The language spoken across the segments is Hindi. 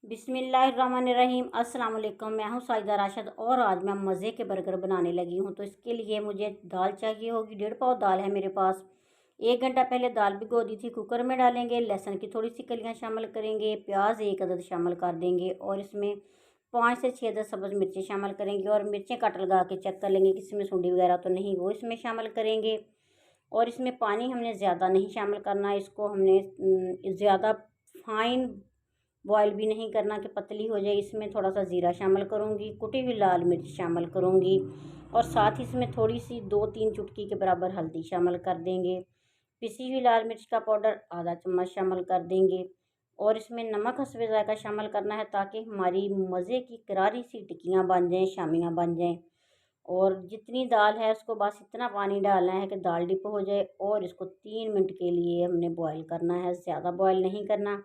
बिस्मिल्लाहिर्रहमानिर्रहीम। अस्सलाम वालेकुम। मैं हूँ साइदा राशिद और आज मैं मज़े के बर्गर बनाने लगी हूँ। तो इसके लिए मुझे दाल चाहिए होगी। 1.5 पाव दाल है मेरे पास। 1 घंटा पहले दाल भिगो दी थी। कुकर में डालेंगे। लहसुन की थोड़ी सी कलियाँ शामिल करेंगे। प्याज 1 अदद शामिल कर देंगे और इसमें 5 से 6 अदद सब्ज़ मिर्ची शामिल करेंगे और मिर्चें कट लगा के चेक कर लेंगे कि इसमें सूंडी वगैरह तो नहीं, वो इसमें शामिल करेंगे। और इसमें पानी हमने ज़्यादा नहीं शामिल करना। इसको हमने ज़्यादा फाइन बॉयल भी नहीं करना कि पतली हो जाए। इसमें थोड़ा सा ज़ीरा शामिल करूँगी, कुटी हुई लाल मिर्च शामिल करूँगी और साथ ही इसमें थोड़ी सी 2-3 चुटकी के बराबर हल्दी शामिल कर देंगे। पिसी हुई लाल मिर्च का पाउडर आधा चम्मच शामिल कर देंगे और इसमें नमक हस्बे ज़ायक़ा शामिल करना है ताकि हमारी मज़े की करारी सी टिक्कियाँ बन जाएँ, शामियाँ बन जाएँ। और जितनी दाल है उसको बस इतना पानी डालना है कि दाल डिप हो जाए और इसको 3 मिनट के लिए हमने बॉयल करना है, ज़्यादा बॉयल नहीं करना।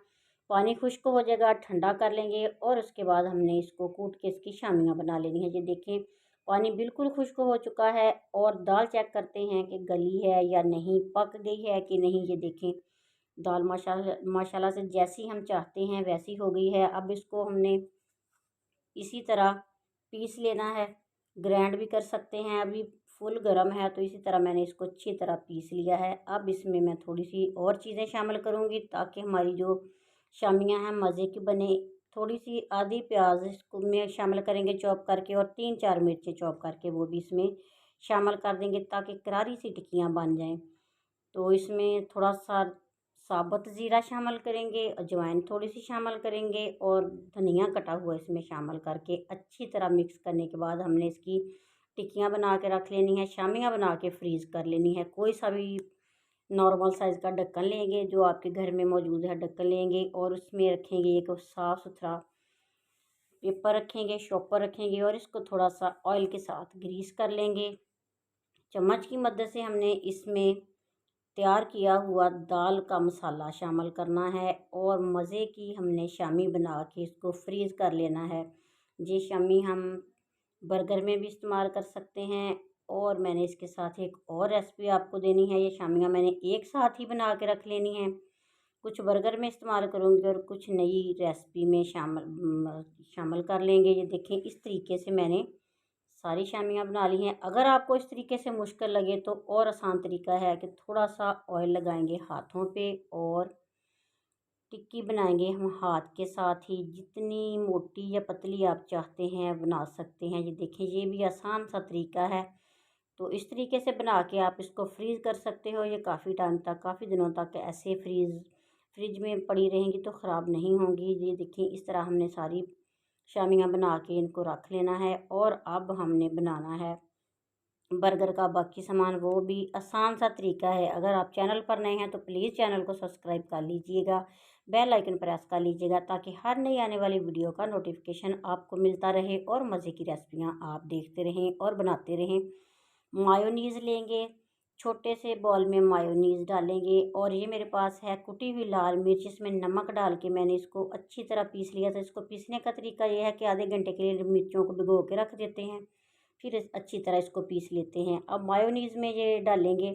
पानी खुश्क हो जाएगा, ठंडा कर लेंगे और उसके बाद हमने इसको कूट के इसकी शामियाँ बना लेनी है। ये देखें पानी बिल्कुल खुश्क हो चुका है और दाल चेक करते हैं कि गली है या नहीं, पक गई है कि नहीं। ये देखें दाल माशाल्लाह माशाल्लाह से जैसी हम चाहते हैं वैसी हो गई है। अब इसको हमने इसी तरह पीस लेना है। ग्राइंड भी कर सकते हैं, अभी फुल गर्म है तो इसी तरह मैंने इसको अच्छी तरह पीस लिया है। अब इसमें मैं थोड़ी सी और चीज़ें शामिल करूँगी ताकि हमारी जो शामियाँ हैं मज़े की बने। थोड़ी सी आधी प्याज इसको में शामिल करेंगे चॉप करके और 3-4 मिर्चें चॉप करके वो भी इसमें शामिल कर देंगे ताकि करारी सी टिक्कियाँ बन जाएँ। तो इसमें थोड़ा सा साबुत ज़ीरा शामिल करेंगे, अजवाइन थोड़ी सी शामिल करेंगे और धनिया कटा हुआ इसमें शामिल करके अच्छी तरह मिक्स करने के बाद हमने इसकी टिक्कियाँ बना के रख लेनी है, शामियाँ बना के फ्रीज़ कर लेनी है। कोई सा भी नॉर्मल साइज़ का ढक्कन लेंगे जो आपके घर में मौजूद है, ढक्कन लेंगे और उसमें रखेंगे एक साफ़ सुथरा पेपर, रखेंगे शॉपर रखेंगे और इसको थोड़ा सा ऑयल के साथ ग्रीस कर लेंगे। चम्मच की मदद से हमने इसमें तैयार किया हुआ दाल का मसाला शामिल करना है और मज़े की हमने शामी बना के इसको फ्रीज़ कर लेना है। ये शामी हम बर्गर में भी इस्तेमाल कर सकते हैं और मैंने इसके साथ एक और रेसिपी आपको देनी है। ये शामियाँ मैंने एक साथ ही बना के रख लेनी है। कुछ बर्गर में इस्तेमाल करूँगी और कुछ नई रेसिपी में शामिल कर लेंगे। ये देखें इस तरीके से मैंने सारी शामियाँ बना ली हैं। अगर आपको इस तरीके से मुश्किल लगे तो और आसान तरीका है कि थोड़ा सा ऑयल लगाएंगे हाथों पे और टिक्की बनाएंगे हम हाथ के साथ ही। जितनी मोटी या पतली आप चाहते हैं बना सकते हैं। ये देखिए ये भी आसान सा तरीका है। तो इस तरीके से बना के आप इसको फ्रीज़ कर सकते हो। ये काफ़ी टाइम तक, काफ़ी दिनों तक ऐसे फ्रिज में पड़ी रहेंगी तो ख़राब नहीं होंगी। ये देखिए इस तरह हमने सारी शामियाँ बना के इनको रख लेना है और अब हमने बनाना है बर्गर का बाकी सामान। वो भी आसान सा तरीका है। अगर आप चैनल पर नए हैं तो प्लीज़ चैनल को सब्सक्राइब कर लीजिएगा, बेल आइकन प्रेस कर लीजिएगा ताकि हर नई आने वाली वीडियो का नोटिफिकेशन आपको मिलता रहे और मज़े की रेसिपियाँ आप देखते रहें और बनाते रहें। मायोनीज़ लेंगे, छोटे से बॉल में मायोनीज़ डालेंगे और ये मेरे पास है कुटी हुई लाल मिर्च। इसमें नमक डाल के मैंने इसको अच्छी तरह पीस लिया था। इसको पीसने का तरीका ये है कि आधे घंटे के लिए मिर्चों को भिगो के रख देते हैं, फिर अच्छी तरह इसको पीस लेते हैं। अब मायोनीज़ में ये डालेंगे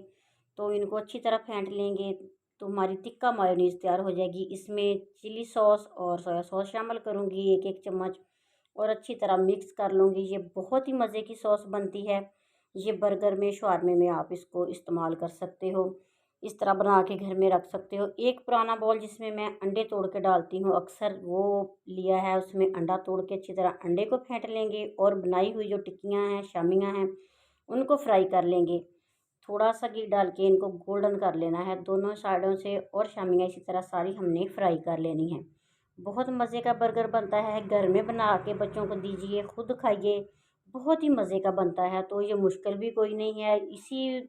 तो इनको अच्छी तरह फेंट लेंगे तो हमारी तिक्का मायोनीज़ तैयार हो जाएगी। इसमें चिली सॉस और सोया सॉस शामिल करूँगी 1-1 चम्मच और अच्छी तरह मिक्स कर लूँगी। ये बहुत ही मज़े की सॉस बनती है। ये बर्गर में, शवारमे में आप इसको इस्तेमाल कर सकते हो। इस तरह बना के घर में रख सकते हो। एक पुराना बॉल जिसमें मैं अंडे तोड़ के डालती हूँ अक्सर, वो लिया है। उसमें अंडा तोड़ के अच्छी तरह अंडे को फेंट लेंगे और बनाई हुई जो टिक्कियाँ हैं, शामियाँ हैं, उनको फ्राई कर लेंगे। थोड़ा सा घी डाल के इनको गोल्डन कर लेना है दोनों साइडों से और शामियाँ इसी तरह सारी हमने फ्राई कर लेनी है। बहुत मज़े का बर्गर बनता है। घर में बना के बच्चों को दीजिए, खुद खाइए, बहुत ही मज़े का बनता है। तो ये मुश्किल भी कोई नहीं है। इसी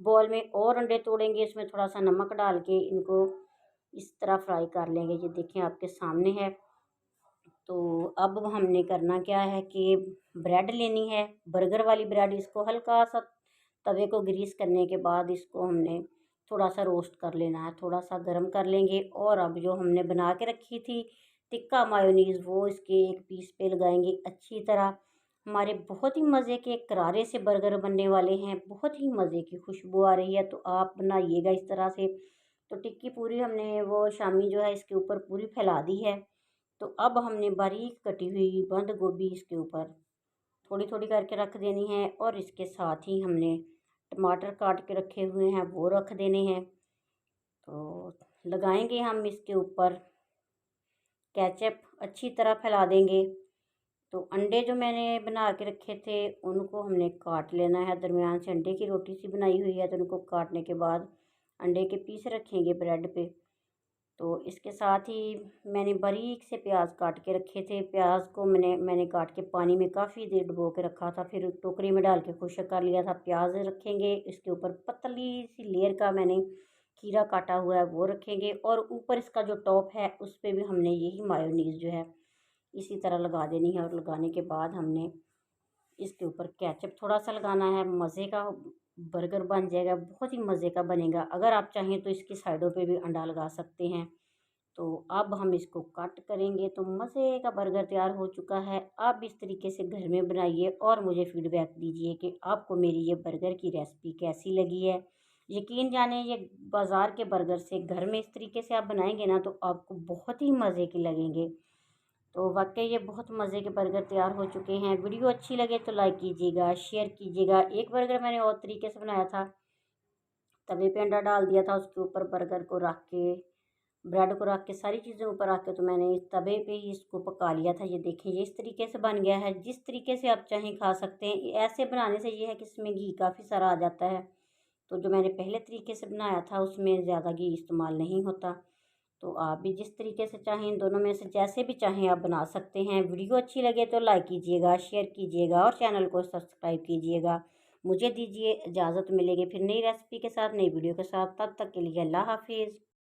बॉल में और अंडे तोड़ेंगे, इसमें थोड़ा सा नमक डाल के इनको इस तरह फ्राई कर लेंगे। ये देखें आपके सामने है। तो अब हमने करना क्या है कि ब्रेड लेनी है, बर्गर वाली ब्रेड। इसको हल्का सा तवे को ग्रीस करने के बाद इसको हमने थोड़ा सा रोस्ट कर लेना है, थोड़ा सा गर्म कर लेंगे और अब जो हमने बना के रखी थी टिक्का मायोनीज़ वो इसके एक पीस पे लगाएंगे अच्छी तरह। हमारे बहुत ही मज़े के करारे से बर्गर बनने वाले हैं। बहुत ही मज़े की खुशबू आ रही है। तो आप बनाइएगा इस तरह से। तो टिक्की पूरी हमने वो शामी जो है इसके ऊपर पूरी फैला दी है। तो अब हमने बारीक कटी हुई बंद गोभी इसके ऊपर थोड़ी थोड़ी करके रख देनी है, और इसके साथ ही हमने टमाटर काट के रखे हुए हैं वो रख देने हैं। तो लगाएंगे हम इसके ऊपर केचप, अच्छी तरह फैला देंगे। तो अंडे जो मैंने बना के रखे थे उनको हमने काट लेना है, दरमियान से अंडे की रोटी सी बनाई हुई है, तो उनको काटने के बाद अंडे के पीस रखेंगे ब्रेड पे। तो इसके साथ ही मैंने बारीक से प्याज काट के रखे थे, प्याज को मैंने काट के पानी में काफ़ी देर डुबो के रखा था, फिर टोकरी में डाल के खुश्क कर लिया था। प्याज रखेंगे, इसके ऊपर पतली सी लेयर का मैंने खीरा काटा हुआ है वो रखेंगे, और ऊपर इसका जो टॉप है उस पर भी हमने यही मायोनीज़ जो है इसी तरह लगा देनी है। और लगाने के बाद हमने इसके ऊपर केचप थोड़ा सा लगाना है। मज़े का बर्गर बन जाएगा, बहुत ही मज़े का बनेगा। अगर आप चाहें तो इसकी साइडों पे भी अंडा लगा सकते हैं। तो अब हम इसको कट करेंगे, तो मज़े का बर्गर तैयार हो चुका है। आप इस तरीके से घर में बनाइए और मुझे फ़ीडबैक दीजिए कि आपको मेरी ये बर्गर की रेसिपी कैसी लगी है। यकीन जाने ये बाज़ार के बर्गर से घर में इस तरीके से आप बनाएंगे ना तो आपको बहुत ही मज़े के लगेंगे। तो वाकई ये बहुत मज़े के बर्गर तैयार हो चुके हैं। वीडियो अच्छी लगे तो लाइक कीजिएगा, शेयर कीजिएगा। एक बर्गर मैंने और तरीके से बनाया था, तवे पे अंडा डाल दिया था, उसके ऊपर बर्गर को रख के, ब्रेड को रख के, सारी चीज़ें ऊपर रख के, तो मैंने इस तवे पे ही इसको पका लिया था। ये देखें, ये इस तरीके से बन गया है। जिस तरीके से आप चाहें खा सकते हैं। ऐसे बनाने से ये है कि इसमें घी काफ़ी सारा आ जाता है। तो जो मैंने पहले तरीके से बनाया था उसमें ज़्यादा घी इस्तेमाल नहीं होता। तो आप भी जिस तरीके से चाहें, इन दोनों में से जैसे भी चाहें आप बना सकते हैं। वीडियो अच्छी लगे तो लाइक कीजिएगा, शेयर कीजिएगा और चैनल को सब्सक्राइब कीजिएगा। मुझे दीजिए इजाज़त, मिलेगी फिर नई रेसिपी के साथ, नई वीडियो के साथ। तब तक के लिए अल्लाह हाफिज़।